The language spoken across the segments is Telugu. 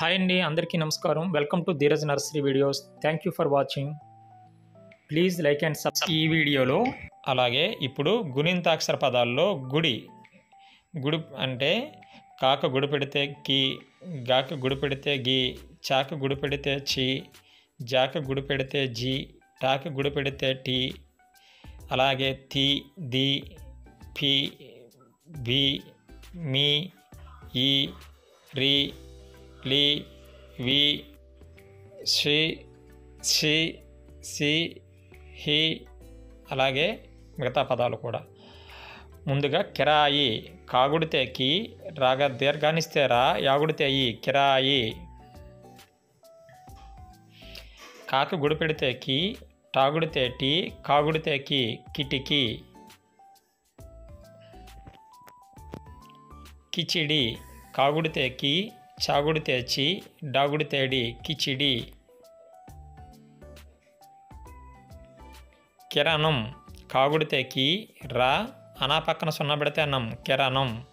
హాయ్ అండి, అందరికీ నమస్కారం. Welcome to Dheeraj nursery videos. Thank you for watching. Please like and subscribe. ఈ వీడియోలో అలాగే ఇప్పుడు గుణింతాక్షర పదాల్లో గుడి అంటే కాక గుడి పెడితే కి, గాక గుడి పెడితే గి, చాక గుడి పెడితే చి, జాక గుడి పెడితే జి, టాక గుడి పెడితే టి, అలాగే తి, ది, ఫి, బి, మీ, ఈ, రి, లి, వి, షి, షి, సి, హి, అలాగే మిగతా పదాలు కూడా. ముందుగా కిరాయి, కాగుడితే కి, రాగా దీర్ఘానిస్తే రా, యాగుడితే ఈ, కిరాయి. కాక గుడి పెడితే కి, టాగుడితే టి, కాగుడితే కి, కిటికీ. కిచిడి, కాగుడితే కి, చాగుడితే చి, డాగుడితే డి, కిచిడి. కిరణం, కాగుడితే కి, రా, అనా పక్కన సున్నా పెడితే నం, కిరణం.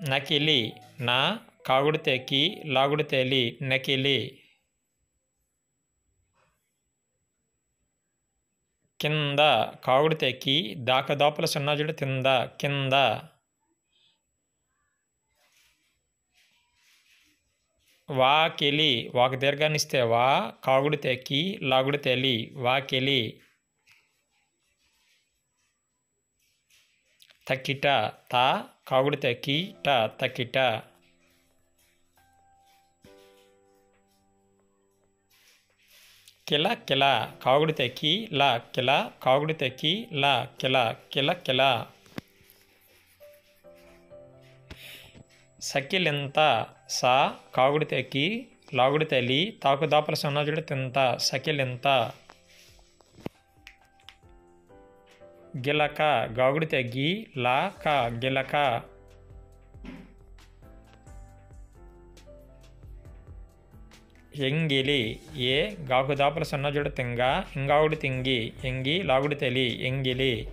నకిలి, నా, కాగుడితే కి, లాగుడితే లి, నకిలి. కింద, కాగుడితే కి, దాక దోపల సున్నా జుడు తింద, కింద. వాకిలి, వాకు దీర్ఘాన్నిస్తే వా, కాగుడితే కి, లాగుడితే లి, వాకిలి. తకిట, తా, కాగుడితే కి, ట, తకిట. కిల కిల, కాగుడితే కి, లా, కిల, కాగుడితే కి, లా, కిల, కిల కిల. సకిలింత, సా, కాగుడితే కి, లాగుడితే లి, తాకు దాపల సన్నజుడు తింత, సకిలింత. గిలక, గాగుడితే గి, లా, క, గిలక. ఎంగిలి, ఏ, గాకు దాపల సన్నజుడు తింగ, ఇంగావుడి తింగి, ఎంగి, లాగుడి తెలి, ఎంగిలి.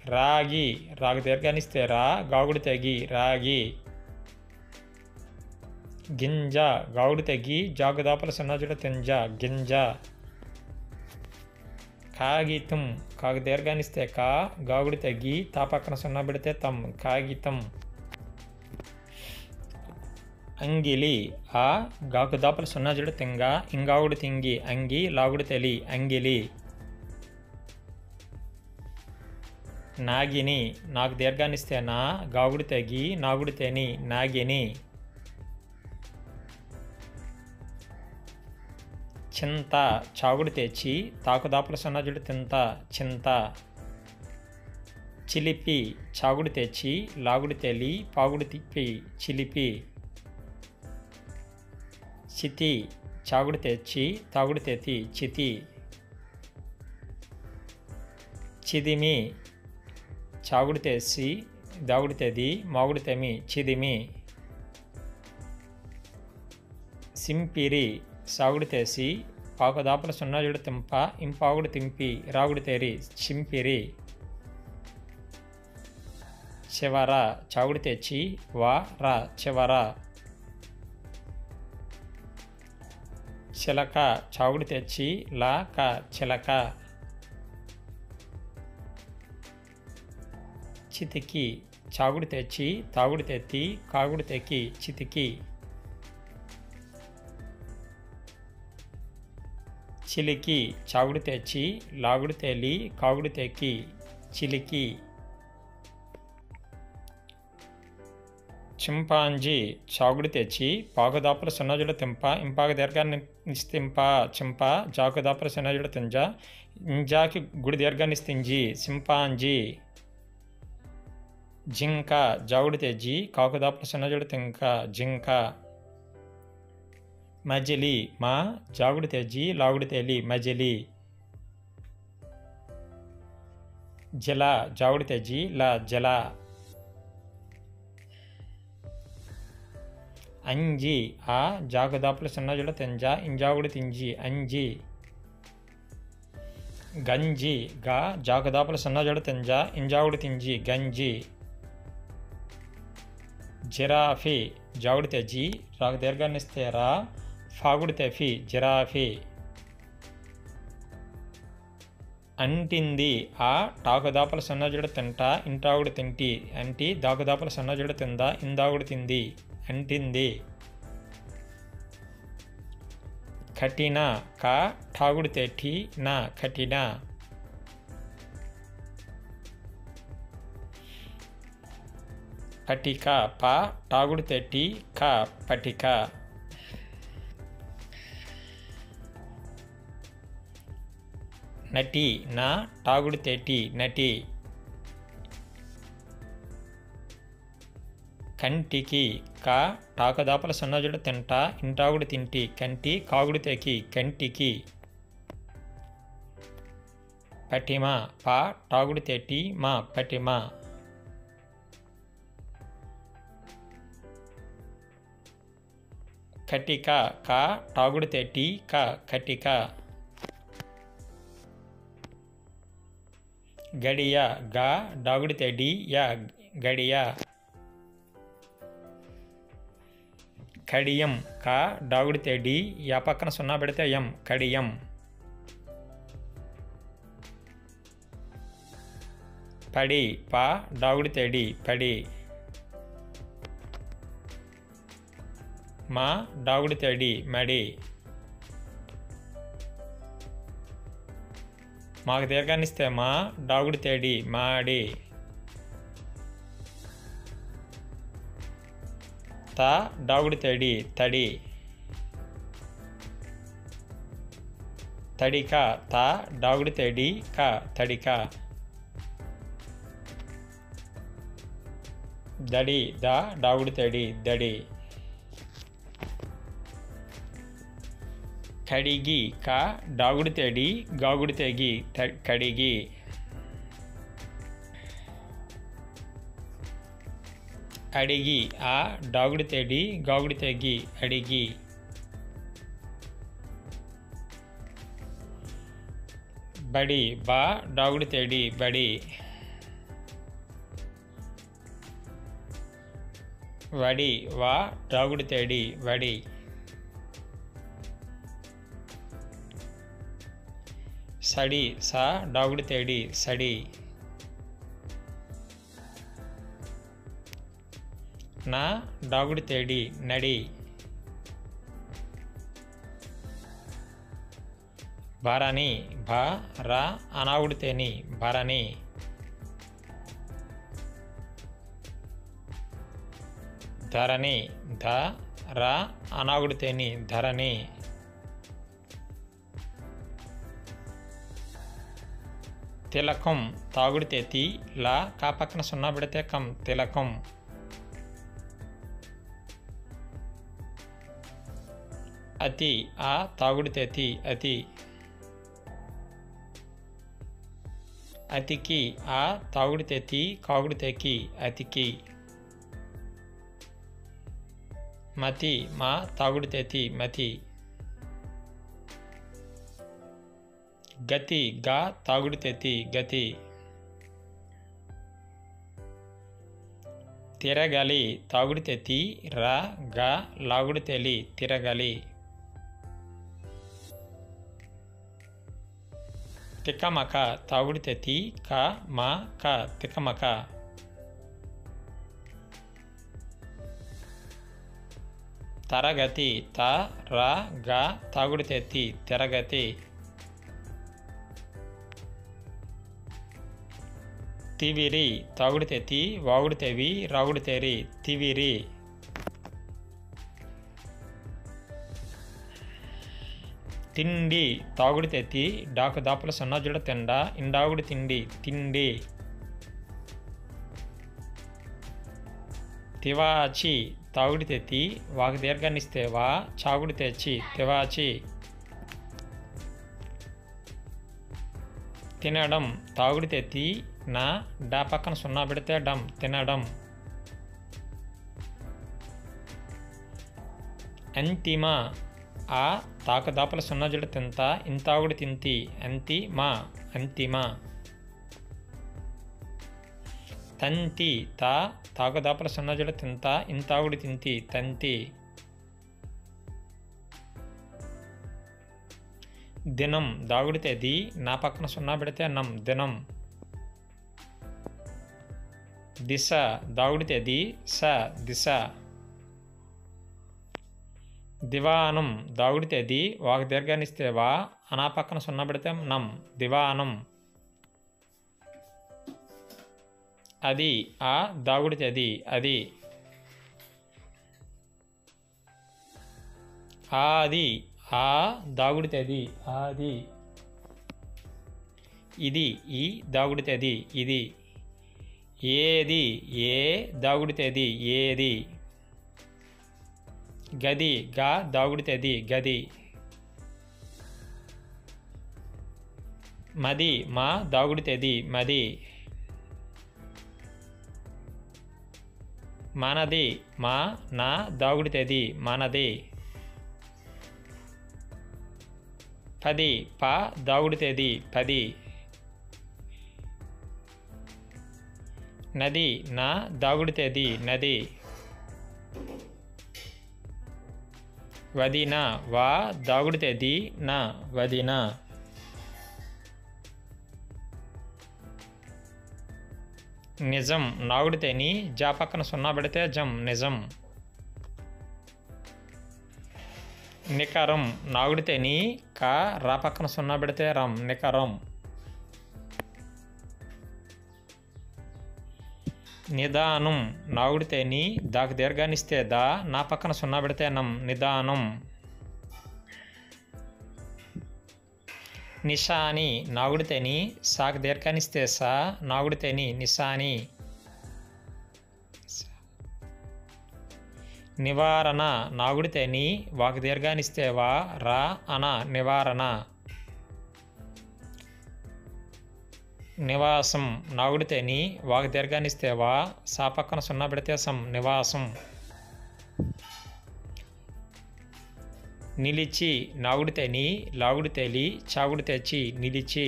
రాగి, రాగు దీర్ఘానిస్తే రా, గాగుడి తెగి, రాగి. గింజ, గాగుడి తెగి, జాగు దాపల సన్నజుడు తింజ, గింజ. కాగితం, కాగు దీర్ఘానిస్తే కా, గాగుడి తెగి, తా పక్కన సున్నా పెడితే తం, కాగితం. అంగిలి, ఆ, గాకు దాపల సున్నా జుడు తింగ, ఇంగావుడి తింగి, అంగి, లాగుడి తెలి, అంగిలి. నాగిని, నాకు దీర్ఘాన్నిస్తే నా, గాగుడి తెగి, నాగుడి తెని, నాగిని. చింత, చాగుడి తెచ్చి, తాకు దాపల సన్నజుడు తింత, చింత. చిలిపి, చాగుడి తెచ్చి, లాగుడి తెలి, పాగుడి తిప్పి, చిలిపి. చితి, చాగుడి తెచ్చి, తాగుడి తెతి, చితి. చిదిమి, చాగుడి తెసి, దాగుడి తెది, మాగుడి తెమి, చిదిమి. సింపిరి, సాగుడి తెసి, పాకు దాపల సున్నాజుడు తింప, ఇంపాగుడి తింపి, రాగుడి తెరి, చింపిరి. చివర, చాగుడి తెచ్చి, వా, రా, చివర. చిలక, చాగుడి తెచ్చి, లా, క, చిలక. చితికి, చాగుడి తెచ్చి, తాగుడి తెత్తి, కాగుడి తెక్కి, చితికి. చిలికి, చాగుడి తెచ్చి, లాగుడి తేలి, కాగుడి తెక్కి, చిలికి. చింపాంజీ, చాగుడి తెచ్చి, పాకుదాపల సున్నజుడు తింప, ఇంపాక దీర్ఘాన్ని నిస్తింప, చింప, జాకుదాపల సున్నజుడు తింజ, ఇంజాకి గుడి దీర్ఘాన్ని స్థింజి, సింపాంజీ. జింక, జాగుడి తెజ్జి, కాకుదాపల సున్నజుడు తింక, జింక. మజిలి, మా, జాగుడి తెజ్జి, లాగుడి తేలి, మజిలి. జల, జాగుడి తెజ్జి, లా, జల. అంజి, ఆ, జాగు దాపల సున్నజుడు తింజ, ఇంజాగుడి తింజి, అంజి. గంజి, గా, జాకు దాపల సున్నా జోడు తింజ, ఇంజావుడు తింజి, గంజి. జిరాఫీ జాగుడితే జీ రాకు దీర్ఘాన్ని ఇస్తే రా ఫాగుడితే ఫీ జిరాఫీ. అంటింది ఆ టాకుదాపల సన్నజుడ తింటా ఇంటాగుడు తింటి అంటి దాకుదాపల సన్నజుడ తిందా ఇందాగుడు తింది అంటింది. కఠిన కా ఠాగుడితే ఠీ నా కఠిన. పటిక పా టాగుడితే టీ కా పటిక. నటి నా టాగుడితే టీ నటి. కంటికి కా టాకదాపల సన్నజుడ తింటా ఇంటాగుడు తింటి కంటి కాగుడితేకి కంటికి. పటిమ పా టాగుడితే టీ మా పటిమ. కటిక కా టాగుడితే టీ కా కటిక. గడియ గా డాగుడితే డి యా గడియ. కడియం కా డాగుడితే డి యా పక్కన సున్నా పెడితే ఎం కడియం. పడి పా డాగుడితే డి పడి. మా డాగుడితే డి మడి. మాకు దీర్ఘాన్ని ఇస్తే మా డాగుడితే డి మాడి. తా డాగుడితే డి తడి. తడిక తా డాగుడితే డి క తడిక. దడి దా డాగుడితే డి దడి. కడిగి కా డాగుడితే డి గాగుడితే గి కడిగి. అడిగి ఆ డాగుడితే డి గాగుడితే గి అడిగి. బడి బా డాగుడితే డి బడి. వడి వా డాగుడితే డి వడి. సడి సా డాగుడితే డి సడి. నా డాగుడితే డి నడి. భరణి భా రా అనాగుడితేని భరణి. ధరణి ధ రా అనాగుడితేని ధరణి. తిలకం తాగుడితే తి లా కా పక్కన సున్నా పెడితే కం తిలకం. అతి ఆ తాగుడితే తి అతి. అతికి ఆ తాగుడితే తి కాగుడితే కి అతికి. మతి మా తాగుడితే తి మతి. గతి గా తాగుడితే తి గతి. తిరగలి తాగుడితే తి రా గా లాగుడితే లి తిరగలి. తికమక తాగుడితే తి క మా క తికమక. తరగతి త రా గా తాగుడితే తి తిరగతి. తివిరి తాగుడితే తి వాగుడితే వి రాగుడితే రి తివిరి. తిండి తాగుడితే తి డాకు దాపుల సన్నజుడ తిండ ఇండాగుడి తిండి తిండి. తివాచి తాగుడితే తి వాకు దీర్ఘాన్ని ఇస్తే వా చాగుడితే చి తివాచి. తినడం తాగుడితే తి నా డా పక్కన సున్నా పెడితే డం తినడం. అంతిమ ఆ తాకదాపల సున్నజుడ తింత ఇంతాగుడు తింతి అంతి మా అంతిమ. తంతి తా తాగుదాపల సున్నజుడ తింత ఇంతాగుడు తింతి తంతి. దినం దాగుడితే ది నా పక్కన సున్నా పెడితే నం దినం. దిశ దాగుడితే ది స దిశ. దివానం దాగుడితే ది వాక దీర్ఘాన్నిస్తే వా అనా పక్కన సున్నా పెడితే నం దివానం. అది ఆ దాగుడితే అది అది. ఆది ఆ దాగుడితే అది ఆది. ఇది ఈ దాగుడితే అది ఇది. ఏది ఏ దాగుడితే అది ఏది. గది గా దాగుడితే అది గది. మది మా దాగుడితే అది మది. మనది మా నా దాగుడితే అది మనది. పది పా దాగుడితే అది పది. నది నా దాగుడితే అది నది. వదిన వా దాగుడితే అది నా వదిన. నిజం నాగుడితే ని జా పక్కన సున్నా పెడితే జం నిజం. నికరం నాగుడితే ని కా రా పక్కన సున్నా పెడితే రం నికరం. నిదానం నాగుడితే ని దాకు దీర్ఘాన్నిస్తే దా నా పక్కన సున్నా పెడితే నం నిదానం. నిశాని నాగుడితే ని సాకు దీర్ఘాన్నిస్తే సా నాగుడితే ని నిశాని. నివారణ నాగుడితే ని వాకు దీర్ఘాన్నిస్తే వా రా అన నివారణ. నివాసం నాగుడితే ని వాకు దీర్ఘాన్నిస్తే వా సా పక్కన సున్నా పెడితే సం నివాసం. నిలిచి నాగుడితే ని లాగుడితే లి చాగుడితే చి నిలిచి.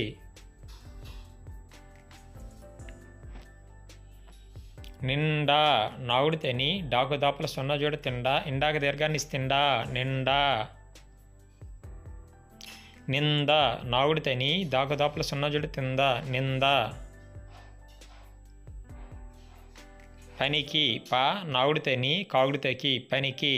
నిండా నాగుడితే ని డాకు దాపల సున్నా జోడు తిండా ఇండాక దీర్ఘాన్నిస్తిండా నిండా. నింద నాగుడితే ని దాకు దాపల సున్నా జోడు తిందా నింద. పనికి పా నాగుడితే ని కాగుడితే కి పనికి.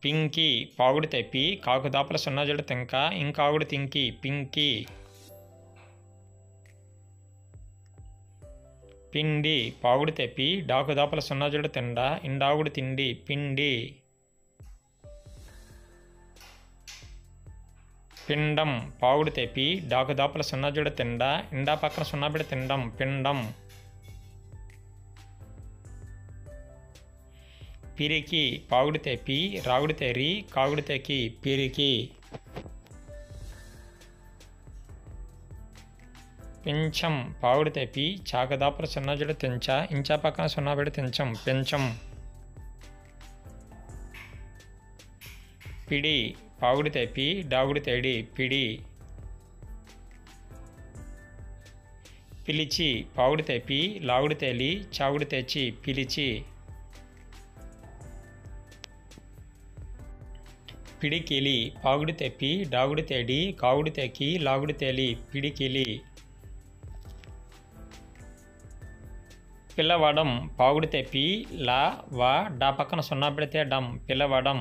పింకి పాగుడితే పి కాకు దాపల సున్నా జోడు తింక ఇంకాగుడు తింకి పింకి. పిండి పాగుడితే పి డాకు దాపల సున్నా జోడు తిండా ఇండాగుడు తిండి పిండి. పిండం పాగుడితే పి డాకు దాపల సున్నా జోడు తిండా ఇండా పక్కన సున్నా పెడి తిండం పిండం. పిరికి పాగుడితే పి రాగుడితే రి కాగుడితే కి పిరికి. పించం పాగుడితే పి చాకదాపల సున్నా జోడు తెంచా ఇంచా పక్కన సున్నా పెడి తెంచం పెంచం. పిడి పాగుడితే పి డాగుడితే డి పిడి. పిలిచి పాగుడితే పి లాగుడితే లి చాగుడితే చి పిలిచి. పిడికిలి పాగుడితే పి డాగుడితే డి కాగుడితే కి లాగుడితే లి పిడికిలి. పిల్లవడం పాగుడితే పి లా వా డా పక్కన సున్నా పెడితే డం పిల్లవడం.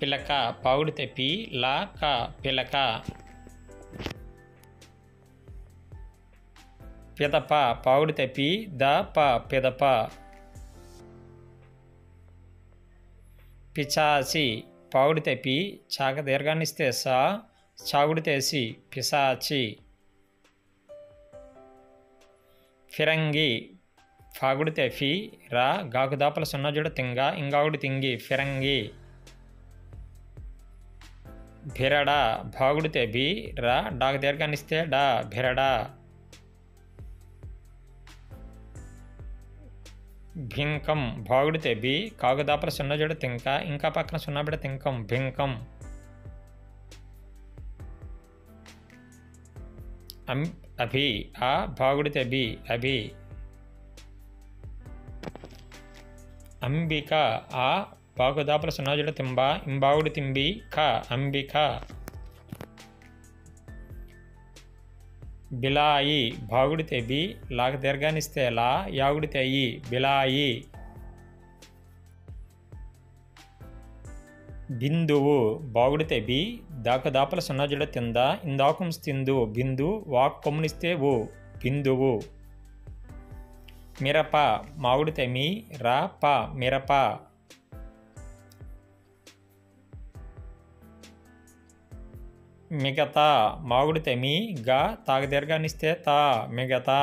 పిలక పాగుడితే పి లా క పిలక. పిదప పాగుడితే పి ద ప పిదప. పిచాచి పాగుడితే పి చాక దీర్ఘాన్నిస్తే సా చాగుడితే సి పిశాచి. ఫిరంగి ఫాగుడితే ఫి రా గాకు దాపల సున్నా జోడు తింగ ఇంగాగుడు తింగి ఫిరంగి. భిరడ భాగుడితే బి రా డాకు దీర్ఘాన్నిస్తే డా భిరడ. భింకం భాగుడితే బి కాకు దాపల సున్నా జోడు తింక ఇంకా పక్కన సున్నా పెడితే తింకం భింకం. అభి ఆ బాగుడితే బి అభి. అంబిక ఆ బాగుదాపల సున్నాజుడ తింబ ఇంబాగుడు తింబి క అంబిక. బిలాయి బాగుడితే బి లాగ దీర్ఘాన్నిస్తే లా యాగుడితే ఈ బిలాయి. బిందువు బాగుడితే బి దాపల సున్నాజుడ తింద ఇందాకం తిందు బిందు వాక్ కొమ్మునిస్తే ఓ బిందువు. మిరప మాగుడితే మీ రా ప మిరప. మిగతా మాగుడితే మీ గా తాగ దీర్ఘాన్నిస్తే తా మిగతా.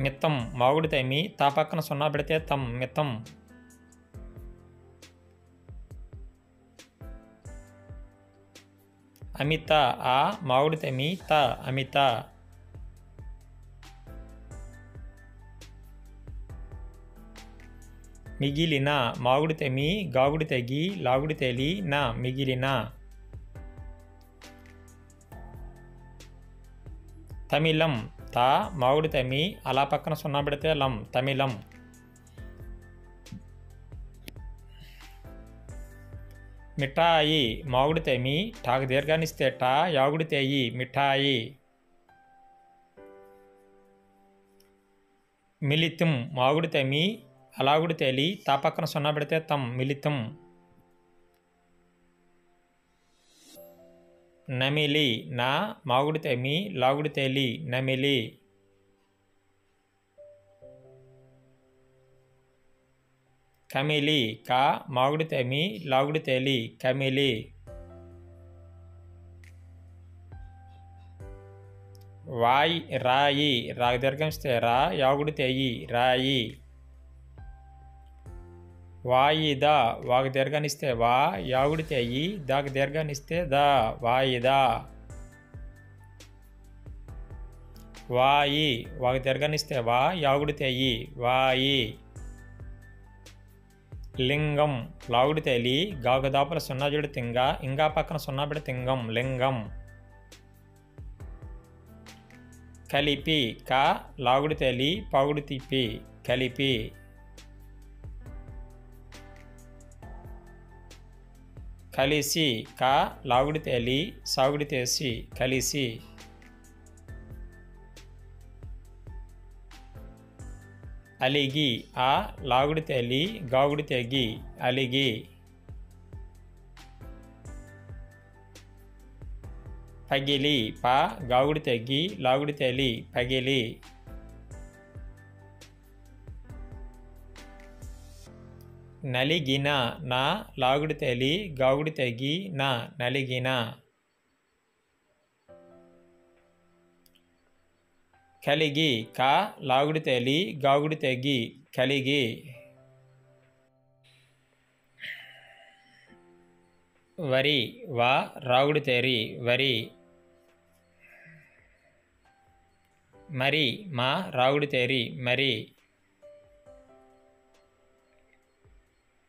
మిత్తం మాగుడితే మీ తా పక్కన సున్నా పెడితే తం మిత్తం. అమిత ఆ మాగుడితే మీ త అమిత. మిగిలిన మాగుడితే మీ గాగుడితే గి లాగుడితే లి నా మిగిలిన. తమిళం తా మాగుడితే మీ అలా పక్కన సున్నా పెడితే లం తమిళం. మిఠాయి మాగుడితే మీ టాకు దీర్ఘాన్నిస్తే టా యాగుడితే ఈ మిఠాయి. మిలితం మాగుడితే మీ అలాగుడితే లి తా పక్కన సున్నా పెడితే తం మిలితం. నమిలి నా మాగుడితే మీ లాగుడితే లి నమిలి. కమిలి కా మాగుడితే మీ లాగుడితే లి కమిలి. వాయి రాయి రాగ దీర్ఘంస్తే రా యాగుడితే ఈ రాయి. వాయిదా వాగ దీర్ఘాన్నిస్తే వా యాగుడితే ఈ దాగ దీర్ఘాన్నిస్తే దా వాయిదా. వాయి వాగ దీర్ఘాన్నిస్తే వా యాగుడితే ఈ వాయి. లింగం లాగుడితే లి గాగదాపల సున్నాజుడు తింగ ఇంగా పక్కన సున్నా పెడితే తింగం లింగం. కలిపి కా లాగుడితే లి పాగుడితే పి కలిపి. కలిసి కా లాగుడితే లి సాగుడితే సి కలిసి. అలిగి ఆ లాగుడితే లి గాగుడితే గి అలిగి. పగిలి పా గాగుడితే గి లాగుడితే లి పగిలి. నలిగిన నా లాగుడితే లి గాగుడితే గి నా నలిగిన. కలిగి కా లాగుడితే లి గాగుడితే గి కలిగి. వరి వా రాగుడితే రి వరి. మరి మా రాగుడితే రి మరి.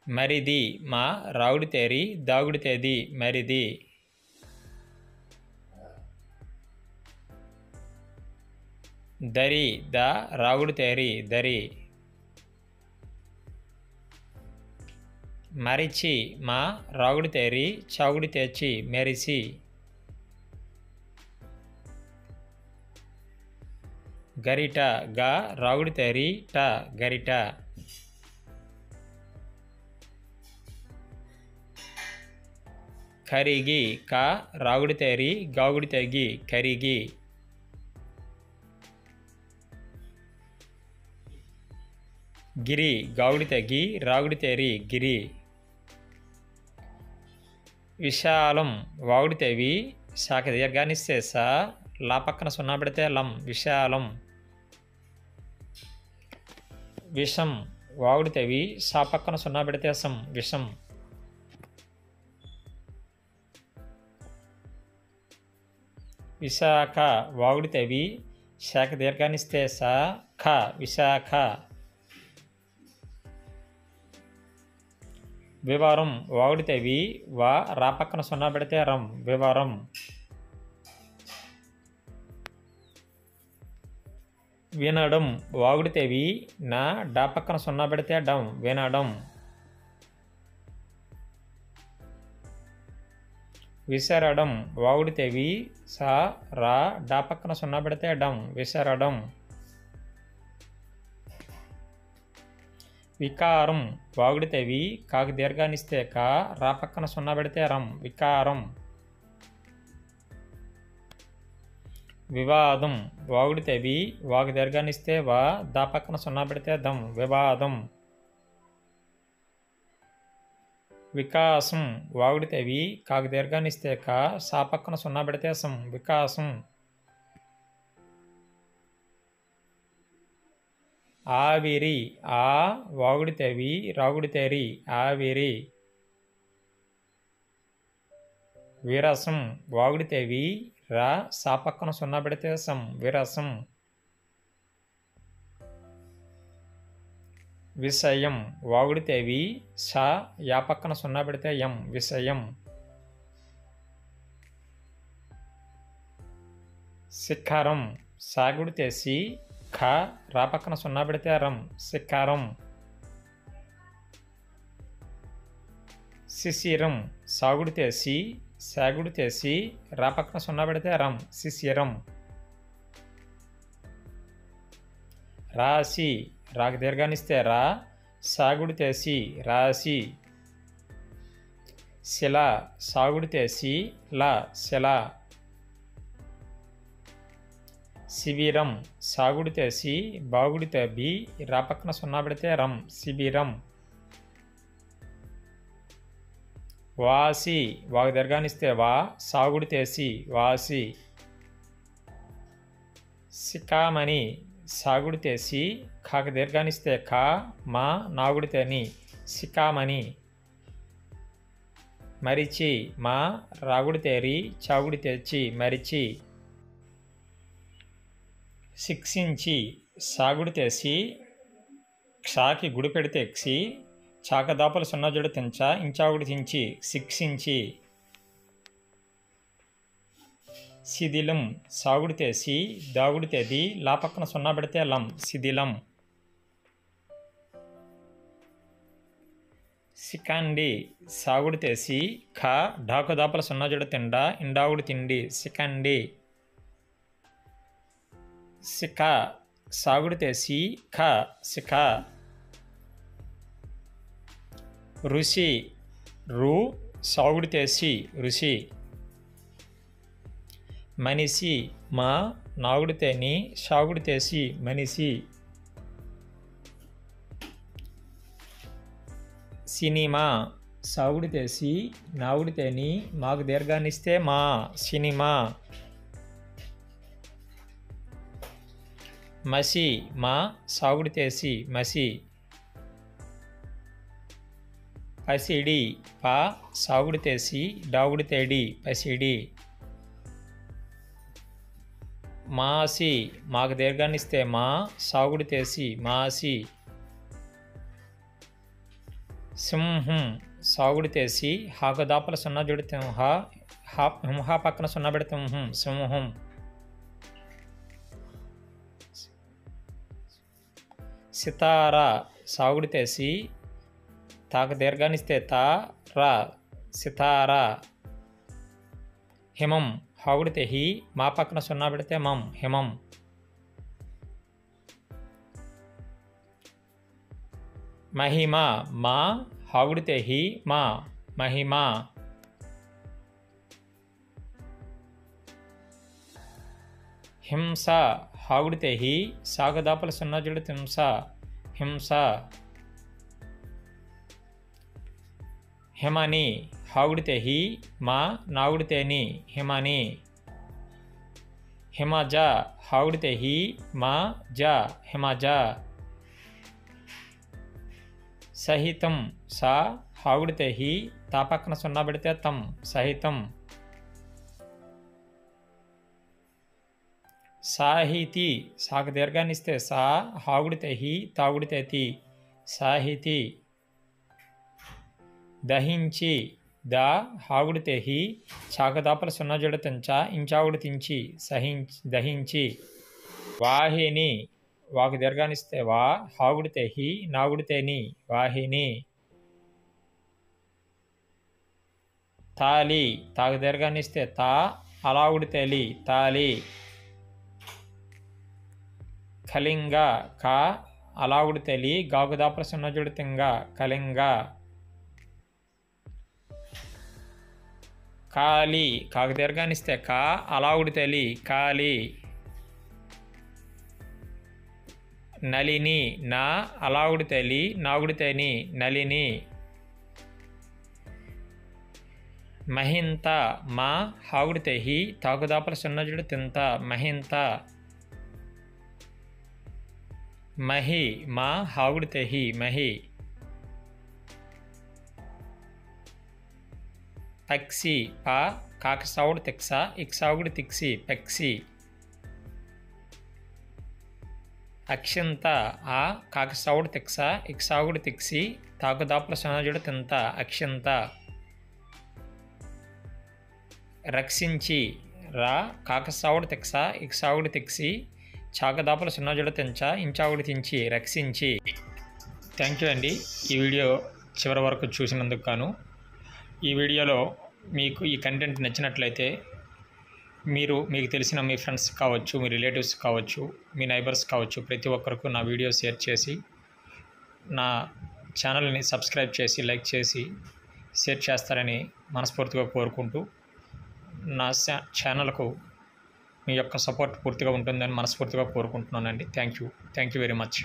మరిది మా రాగుడితే రి దాగుడితే ది మరిది. దరి ద రాగుడితే రి దరి. మరిచి మా రాగుడితే రి చాగుడితే చి మెరిసి. గరిట గా రాగుడితే రి ట గరిట. కరిగి కా రాగుడితే రి గాగుడితే గి కరిగి. గిరి గాగుడితే గి రాగుడితే రి గిరి. విశాలం వాగుడితే వి శాఖ దీర్ఘాన్నిస్తే సా లా పక్కన సున్నా పెడితే లం విశాలం. విషం వాగుడితే వి సా పక్కన సున్నా పెడితే సం విషం. విశాఖ వాగుడితే వి శాఖ దీర్ఘాన్నిస్తే సా ఖ విశాఖ. వివరం వాగుడితే వి, వా రా పక్కన సున్నా పెడితే రం వివరం. వినడం వాగుడితే వి, నా డా పక్కన సున్నా పెడితే డం వినడం. విసరడం వాగుడితే వి, సా రా డా పక్కన సున్నా పెడితే డం విసరడం. వికారం వాగుడితే వి, కాకి దీర్ఘాన్నిస్తే కా రా పక్కన సున్నా పెడితే రం వికారం. వివాదం వాగుడితే వి, వాకి దీర్ఘాన్నిస్తే వా దా పక్కన సున్నా పెడితే దం వివాదం. వికాసం వాగుడితే వి, కాకి దీర్ఘాన్నిస్తే కా సా పక్కన సున్నా పెడితే సం వికాసం. ఆవిరి ఆ వాగుడితే వి, రాగుడితే రి ఆవిరి. విరసం వాగుడితే వి, రా సా పక్కన సున్నా పెడితే సం విరసం. విషయం వాగుడితే వి, షా యా పక్కన సున్నా పెడితే యం విషయం. శిఖరం సాగుడితే సి, ఖ రా పక్కన సున్నా పెడితే రం శిఖరం. శిశిరం సాగుడితే సి, సాగుడితే సి రా పక్కన సున్నా పెడితే రం శిశిరం. రాశి రాకి దీర్ఘాన్నిస్తే రా, సాగుడితే సి రాశి. శిల సాగుడితే సి, లా శిల. శిబిరం సాగుడితే సి, బాగుడితే బి రా పక్కన సున్నా పెడితే రం శిబిరం. వాసి వాకి దీర్ఘాన్నిస్తే వా, సాగుడితే సి వాసి. సికామణి సాగుడితే సి, ఖాకి దీర్ఘాన్నిస్తే ఖా, మా నాగుడితే ని సికామణి. మరిచి మా రాగుడితే రి, చాగుడితే చి మరిచి. శిక్షించి సాగుడితే సి, క్షాకి గుడి పెడితే క్షి, చాకదాపలు సున్నా జోడు తించా ఇంచాగుడి తించి శిక్షించి. శిథిలం సాగుడితే సి, దాగుడితే ది లా పక్కన సున్నా పెడితే లం శిథిలం. సికండి సాగుడితే సి, ఖ ఢాకు దాపల సున్నా జోడు తిండా ఇండాగుడి తిండి సికండి. సిక సాగుడితే సి, ఖ సిక. ఋషి రు సాగుడితే సి ఋషి. మనిషి మా నాగుడితే ని, సాగుడితే సి మనిషి. సినిమా సాగుడితే సి, నాగుడితే ని, మాకు దీర్ఘాన్నిస్తే మా సినిమా. మసి మా సాగుడితే సి మసి. పసిడి పా సాగుడితే సి, డాగుడితే డి పసిడి. మాసి మాకు దీర్ఘాన్నిస్తే మా, సాగుడితే సి మాసి. సింహం సాగుడితే సి, హాకు దాపల సున్నా జోడితే హింహా పక్కన సున్నా పెడితే సింహం. సితారా సాగుడితే సి, తాకు దీర్ఘాన్నిస్తే తా రా సితారా. హిమం హాగుడితే హి, మా పక్కన సున్నా పెడితే మం హిమం. మహిమ మా హాగుడితే హి, మా మహిమ. హింస హాగుడితే హి, సాగదాపల సున్నా జోడు హింస హింస. హిమని హాగుడితే హి, మా నాగుడితే ని హిమని. హిమజ హాగుడితే హి, మా జ హిమజ. సహితం సా హాగుడితే హి, తా పక్కన సున్నా పెడితే తం సహితం. సాహితి సాకు దీర్ఘాన్నిస్తే సా, హాగుడితే హి, తాగుడితే తి సాహితి. దహించి ద హాగుడితే హి చాకదాపల సున్నజుడ తెంచ ఇంచాగుడు తించి దహించి వాహిని వాకు దీర్ఘానిస్తే వా హాగుడితే హి నాగుడితే ని వాహిని తాలి తాకు దీర్ఘానిస్తే తా అలాగుడితే లి తాలి కళింగ కా అలాగుడితే లి గాగుదాపల సున్నజుడు తింగ కళింగ కాలి కాకు దీర్ఘానిస్తే కా అలాగుడితే లి కాలి నలిని నా అలాగుడితే లి నాగుడితే ని నలిని మహింత మా హాగుడితే హి తాకుదాపల సున్నజుడు తింత మహింత మహి మా హాగుడితే హి మహి పక్షి పా కాకసావుడు తిక్స ఇక్సావుడు తిక్సి పక్షి అక్షింత ఆ కాకసావుడు తిక్స ఇక్సావుడు తిక్సి తాకుదాపల సున్నజుడు తింత అక్షింత రక్షించి రా కాకసావుడు తిక్స ఇక్సావుడు తిక్సి చాకదాపల సున్నజుడ తెంచ ఇంచావుడు తించి రక్షించి. థ్యాంక్ యూ అండి ఈ వీడియో చివరి వరకు చూసినందుకు గాను. ఈ వీడియోలో మీకు ఈ కంటెంట్ నచ్చినట్లయితే మీకు తెలిసిన మీ ఫ్రెండ్స్ కావచ్చు, మీ రిలేటివ్స్ కావచ్చు, మీ నైబర్స్ కావచ్చు, ప్రతి ఒక్కరికి నా వీడియో షేర్ చేసి నా ఛానల్ని సబ్స్క్రైబ్ చేసి లైక్ చేసి షేర్ చేస్తారని మనస్ఫూర్తిగా కోరుకుంటూ నా ఛానల్కు మీ యొక్క సపోర్ట్ పూర్తిగా ఉంటుందని మనస్ఫూర్తిగా కోరుకుంటున్నానండి. Thank you very much.